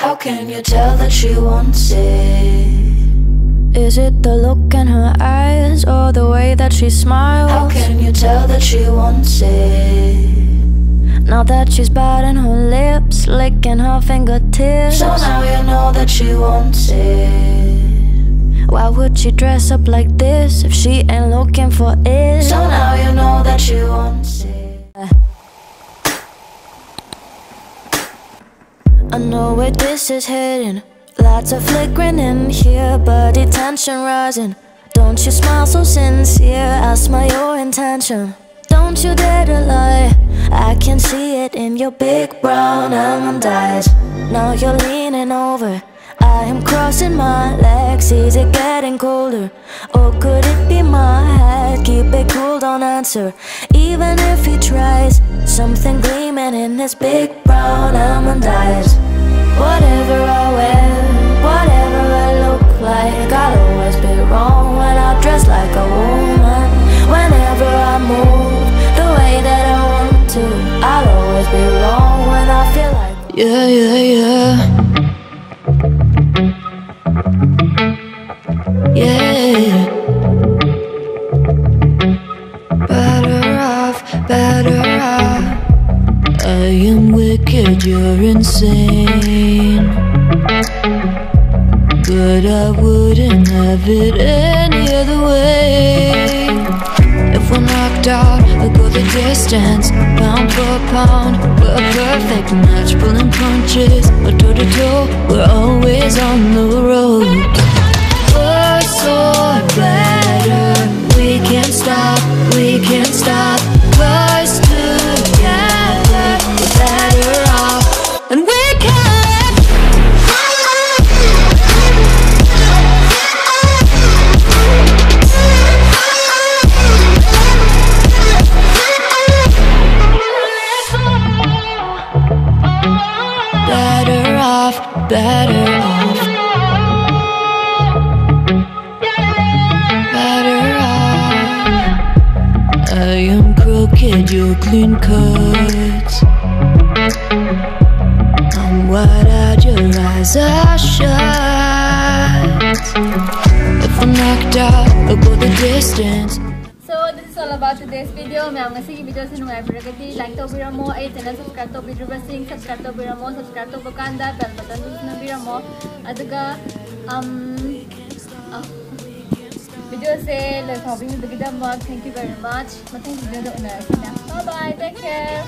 How can you tell that she wants it? Is it the look in her eyes or the way that she smiles? How can you tell that she wants it? Now that she's biting her lips, licking her fingertips, so now you know that she wants it. Why would she dress up like this if she ain't looking for it? So now you know that she wants it. I know where this is heading. Lots of flickering in here, body tension rising. Don't you smile so sincere, I smell your intention. Don't you dare to lie, I can see it in your big brown almond eyes. Now you're leaning over, I am crossing my legs. Is it getting colder? Or could it be my head? Keep it cool, don't answer, even if he tries. Something gleaming in his big brown almond eyes. Whatever I wear, whatever I look like, I'll always be wrong when I dress like a woman. Whenever I move the way that I want to, I'll always be wrong when I feel like yeah, yeah, yeah. Yeah. Better off. I am wicked, you're insane, but I wouldn't have it any other way. If we're knocked out, we'll go the distance, pound for pound. We're a perfect match, pulling punches, or toe to toe, we're always on the road. Worse or better, we can't stop, we can't stop. Close together, we're better off, and we can't. Better off, better off. Better off. I am crooked, you're clean cut. I'm wide-eyed, your eyes are shut. If I'm knocked out, I'll go the distance. So this is all about today's video. May ang sige video sa nung everybody like to bira mo, ay channel subscribe to video basing subscribe to bira mo, subscribe to bakanda bell button to na bira mo. Aduga video se like hobby mo dagida mag. Thank you very much. Matay video do na. Bye bye. Take care.